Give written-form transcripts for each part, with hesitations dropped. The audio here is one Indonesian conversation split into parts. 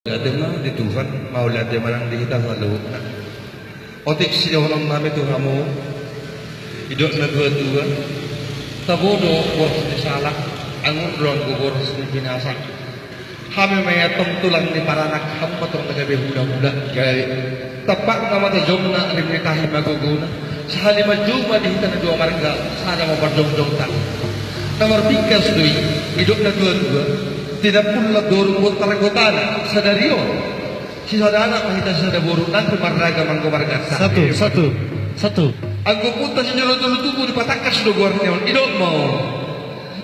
Adema di Tuhan mau lihat dia marang di kita selalu. Otik si orang nami tu kamu hidup na dua-dua. Tabodo boros di salah, angun ron ko boros di binasa. Kami mayatong tulang di paranak ham patong nagabi budak-budak. Kaya tapak nama ta jomna rimni kahim maguguna. Sa halima juma di hita na dua marga sana mapardong-dong ta. Nomor 3 sudui hidup na dua-dua. Tidak pula dorong taragotan sadario si sadana mahita sada borunan pemarraga mangko margata satu anggo punta si nyolo tubuh dipatakas do gorneon idok mau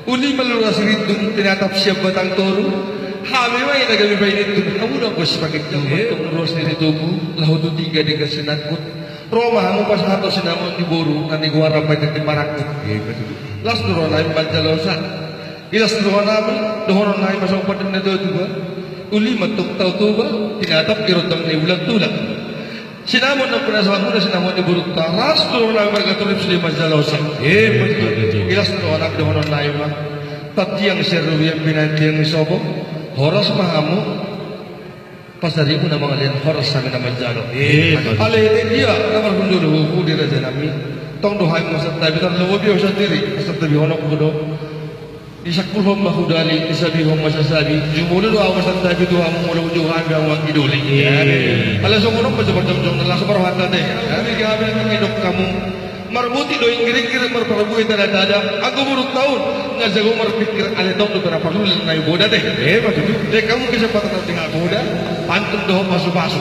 uni meluras ridung tinatap siap batang toru hame mai nagabi bainit tu kamu do bos pakai jam untuk lurus di tubuh lahutu 3 dengan senakut Roma hamu pas hato sinamon di boru nanti gua rapai di marakut las duro lain banjalosa ilas dohonam dohonon lain masuk pada nado juga uli matuk tau tuba tinatap irotang ni bulan tulak sinamon na penasaran muda sinamon ni buruk taras turun lain mereka turun sudah majalausa ilas dohonon lain mah tati yang seru yang binati yang isobo horas mahamu pas dari una mangalian horas sama nama jalo alih dia nomor hundur hukum di raja nami tong dohai masa tapi kan lebih biasa diri asal tapi honok kudo Isakul mahudali isabihum masasabi jumulu awas tabi tu am mulu juhan bi awang iduli ala sokono macam-macam jong la sabarwata deh kami gabe kami dok kamu marbuti do ingkir-ingkir marprabu itu ada aku buruk tahun ngajago marpikir ale tong do berapa dulu nai boda deh betul deh kamu kesempatan tinggal boda pantun do pasu-pasu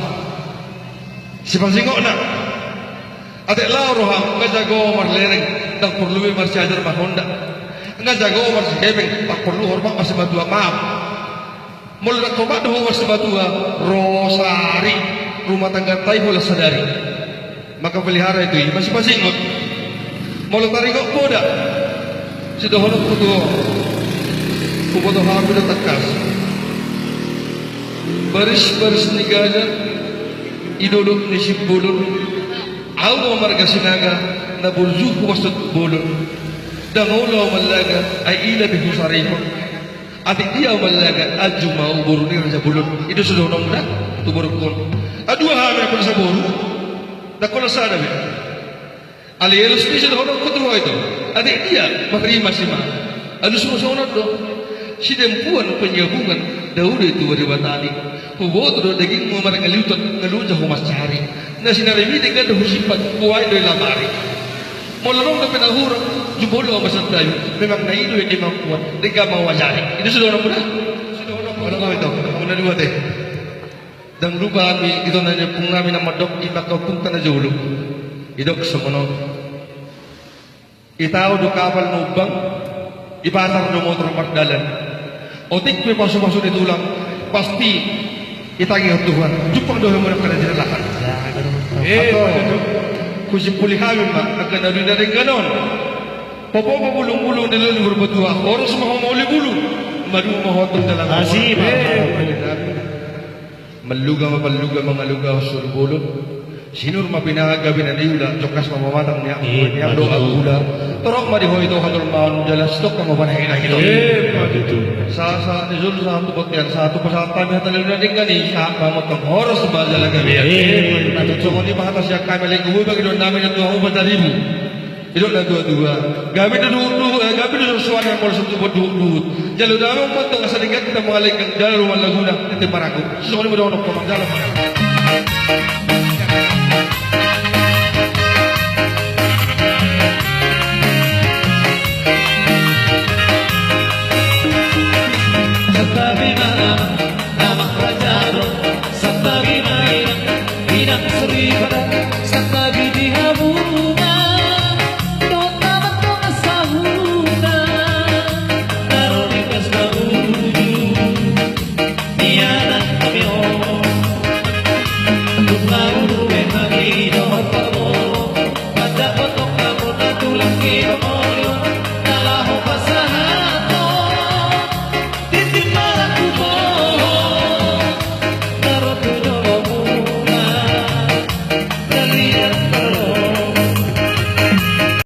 sipasingok nak ate la roha ngajago marlereng dak perlu marcajar mahonda enggak jago masih hebeng tak perlu hormat masih batua maaf mulai hormat doh masih batua rosari rumah tangga tai bola sadari maka pelihara itu masing-masing mulai tarik kok boda sudah honok kudu kudu hampir tekas baris nigaja idoluk nisip bulur au marga sinaga na burju kumasut bulur Dangulo malaga ay ila bihusariho atik dia malaga aju mau buruni raja bulun itu sudah nong dah tu burukun adua hamil pun sa buru dah kono sada be ali elus ni sudah nong kutu itu atik dia menerima sima adu semua do si dempuan penyambungan dahulu itu beribatani hubot do daging mo marang aliutot ngalujah humas cari na sinarimi dengan husipat kuai do lamari Molarong na pinahura, jubolo ang masang tayo. Memang naino yung limang kuwan. Di ka mawasari. Ito sudah na muna. Sudah na muna. Ano ito? Muna diwa te. Dan lupa kami, ito na niya kung namin ang madok, imakapunta na julo. Idok sa mono. Itao do kapal mo bang, ipatar do motor magdalan. O tik may paso-paso nito lang, pasti itagi ang Tuhan. Jupang doon mo na kanadinalakan. Kusip pulihamin ma akan ada dari ganon popo bulung-bulung dalam berberdua orang semua mau bulu madu mahotong dalam asib meluga mengaluga usul bulun sinur mapinaga binaniula cokas mamamatang niya doa gula torok madihoy ito hadol maun jalan stok ang mapanahin itu sa nizul sa tukot yan sa pasal kami hatalil na din gani sa mamotong oras ba jalan kami natutsungon ni bahatas siya kami lang gubag doon namin at tuwang ubadarimu ito na dua-dua gamit na gamit na susuan ng mula sa tubod duhut jalo damang matang asaligat kita mga laikang jalo rumah laguna ito marako susunin mo daw ng pamangdala